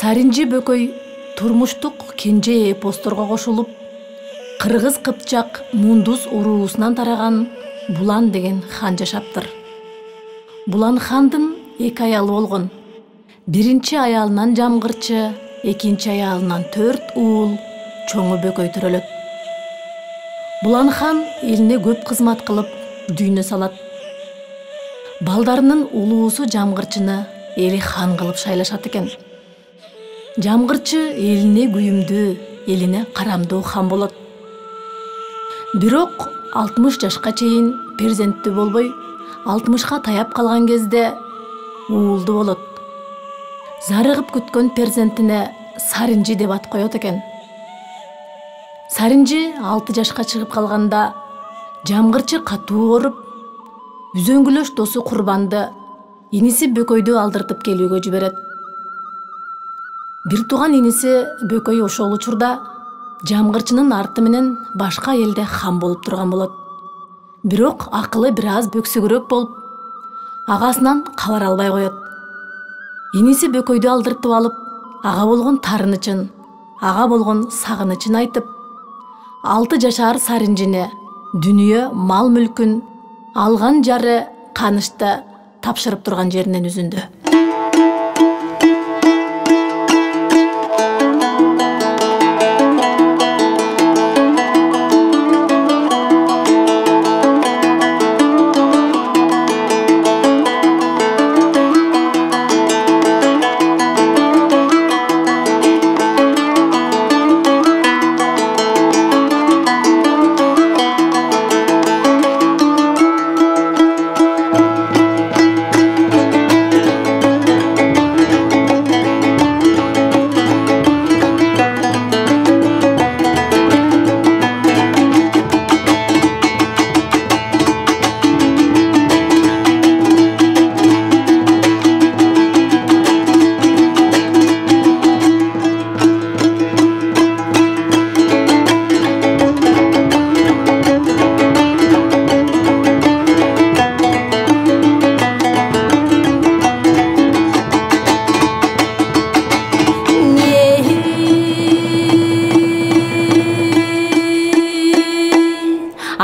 Саринжи Бөкөй турмуштук кенже эпосторго кошулуп, Кыргыз Кыпчак Мундус уруусунан тараган Булан деген хан жашаптыр. Булан хандын 2 аялы болгон. Биринчи аялынан Жамгырчы, экинчи аялынан 4 уул, чоңу Бөкөй төрөлөт. Булан хан элине көп кызмат кылып, дүйнө салат. Балдарынын улуусу Жамгырчыны эли хан кылып шайлашат экен. Жамгырчы элине күйүмдүү, элине карамдуу хан болот. Бирок 60 жашка чейин перзенттүү болбой, 60ка таяп калган кезде уулду болот. Зарыгып күткөн перзентине Саринжи деп ат коёт экен. Саринжи 6 жашка чыгып калганда Жамгырчы катуу ооруп, үзөңгүлөш досу Курбанды иниси Бөкөйдү алдыртып келүүгө жиберет. Бир тууган иниси Бөкөй ошол учурда Жамгырчынын арты менен башка элде хан болуп турган болот. Бирок акылы бир аз бөксөгүрөөк болуп, агасынан кабар албай коёт. Иниси Бөкөйдү алдыртып алып, ага болгон тарынычын, ага болгон сагынычын айтып, 6 жашар Саринжине дүнүйө мал-мүлкүн алган жары Канышты тапшырып турган жеринен үзүндү.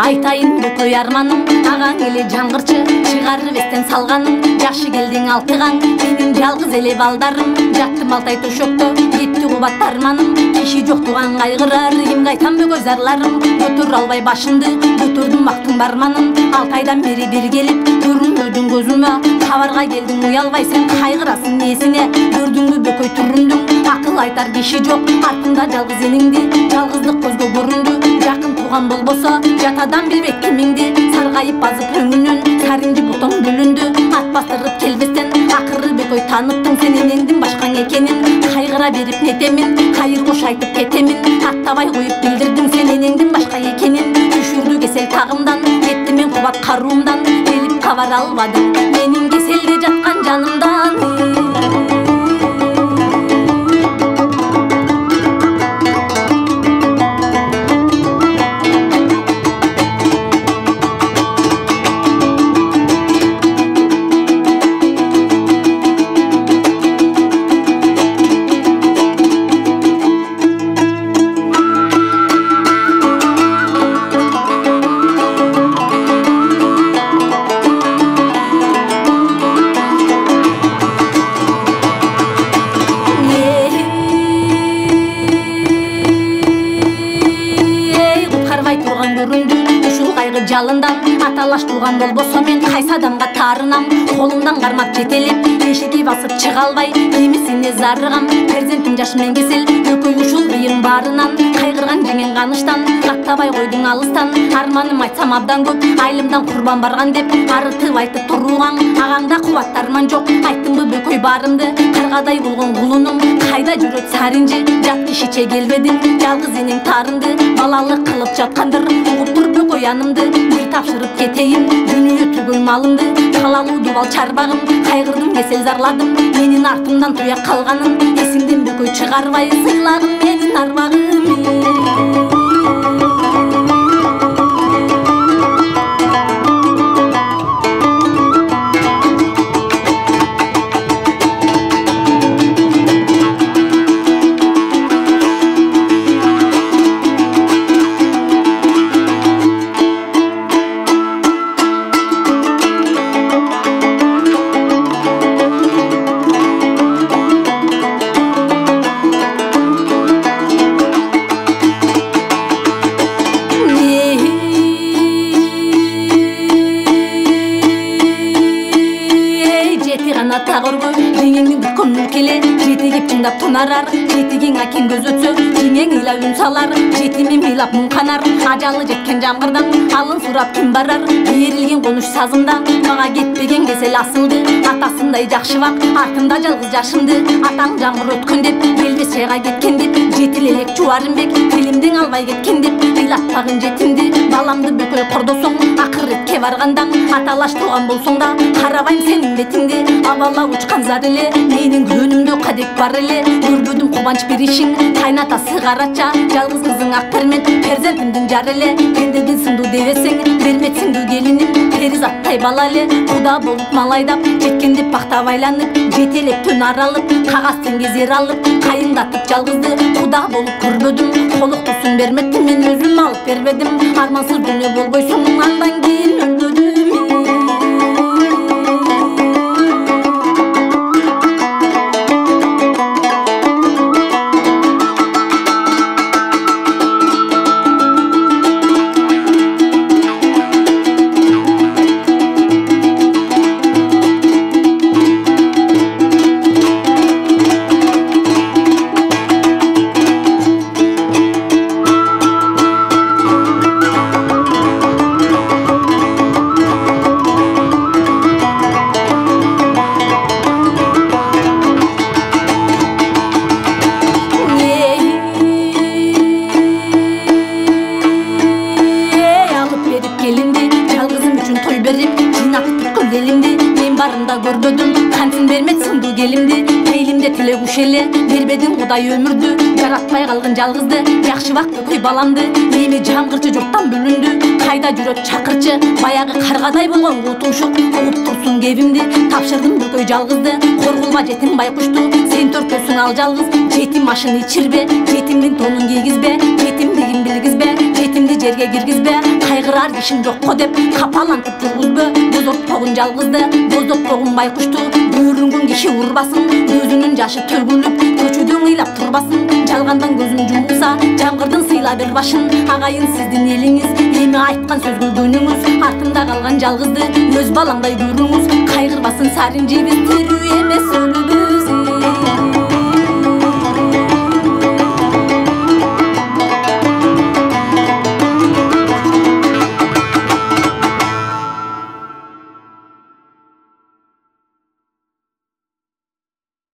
Айтайын Бөкөй арманым, агаң эле Жамгырчы, чыгарып эстен салганым, жакшы келдиң алтыгаң, менин жалгыз эле балдарым, жаттым Алтай төшөктө, кетти кубат арманым, киши жок туган кайгырар, кимге айтам Бөкөй зарларым, көтөрө албай башымды, көтөрдүм мактың барманын, Алтайдан бери бир келип, көрүнбөдүң көзүмө, кабарга келдиң уялбай сен кайгырасың несине, көрдүңбү Бөкөй түрүндүң, акыл айтар киши жок, артында жалгыз энеңди, жалгыздык көзгө көрүндү, жакын туган болбосо, жатадан билбек кимиңди, саргайып базып өңүнөн, Саринжи бутоң бүлүндү, ат бастырып келбестен, акыры Бөкөй таныптың сен энеңдин башкаң экенин, кайгыра берип нетемин, кайыр кош айтып кетемин, аттабай коюп билдирдиң сен энеңдин башка экенин, түшүрдү кесел тагымдан, кетти мен кубат каруумдан, келип кабар албадым, менин кеселде жаткан жанымдан. Жалындан аталаш туган болбосо мен кайсы адамга таарынам, колумдан кармап жетелеп, эшикти басып чыга албай, кимисине зарыгам, перзентим жаш менен кесел, Бөкөй ушул кыйын баарынан, кайгырган жеңен Каныштан, аттабай койдуң алыстан, арманым айтсам абдан көп, айылымдан Курбан барган деп, арытып айтып туруугаң, агаңда кубат арман жок, айттыңбы Бөкөй баарымды, каргадай болгон кулунум, кайда жүрөт Саринжи, жат кишиче келбедиң, жалгыз энең таарынды, балалык кылып жаткандыр, угуп тур Бөкөй анымды, бир тапшырып кетейин, дүнүйө түгөл малымды, калалуу бал чарбагым, кайгырдым кесел зарладым, менин артымдан туя калганым, эсиңден Бөкөй чыгарбай, сыйлагым менин арбагым. гана тагыргы жеңеңдин бүткөн мүлкеле жетегип чыңдап тонарар жетегиң акен көз өтсө жеңең ыйлап үн салар жетимин ыйлап муң канар ажалы жеткен жамгырдан алын сурап ким барар берилген конуш сазында мага кетпеген кесел асылды атасындай жакшы бак артымда жалгыз жашымды атаң жамгыр өткөн деп элбес жайга кеткен деп жетил элек чубарымбек тилимдин албай кеткен деп ыйлатпагын жетимди баламды бөкөй кордосоң акыретке барганда аталаш туган болсоң да карабайм сенин бетиңди абалап учкан зар эле менин көнүмдө кадек бар эле көрбөдүм кубанч бир ишиң кайнатасы карача жалгыз кызың ак пермет перзентимдин жары эле пендедин сындуу дебесең берметсиңдүү келиним перизаттай бала эле куда болуп мал айдап жеткендеп пактап айланып жетелеп түн аралып кагаз кезер алып кайыңдатып жалгызды куда болуп көрбөдүм колуктусуң берметтим мен өзүм алып бербедим армансыз дүйнө болбойсуң андан кийин өлбөдүм көрбөдүм кантин бермет сындуу келимди пейилимде тилек уш эле бербедиң кудай өмүрдү жаратпай калган жалгызды жакшы бак көй баламды эми жамгырчы журттан бүлүндү кайда жүрөт чакырчы баягы каргадай болгон кутушук угуп турсуң кебимди тапшырдым көй жалгызды коргулма жетим байкушту сен төртөсүң ал жалгыз жетим ашын ичирбе жетимдин тонун кийгизбе жетимдигин билгизбе жетимди жерге киргизбе кайгырар кишиң жокко деп капалантып жүргүзбө боздотпогун жалгызды боздотпогун байкушту көрүнгөн киши урбасын көзүнүн жашы төгүлүп көчөдө ыйлап турбасын жалгандан көзүм жумулса жамгырдын сыйла бер башын агайын сиздин элиңиз эми айткан сөзгө көнүңүз артымда калган жалгызды өз балаңдай көрүңүз кайгырбасын сарынжебиз тирүү эмес өлү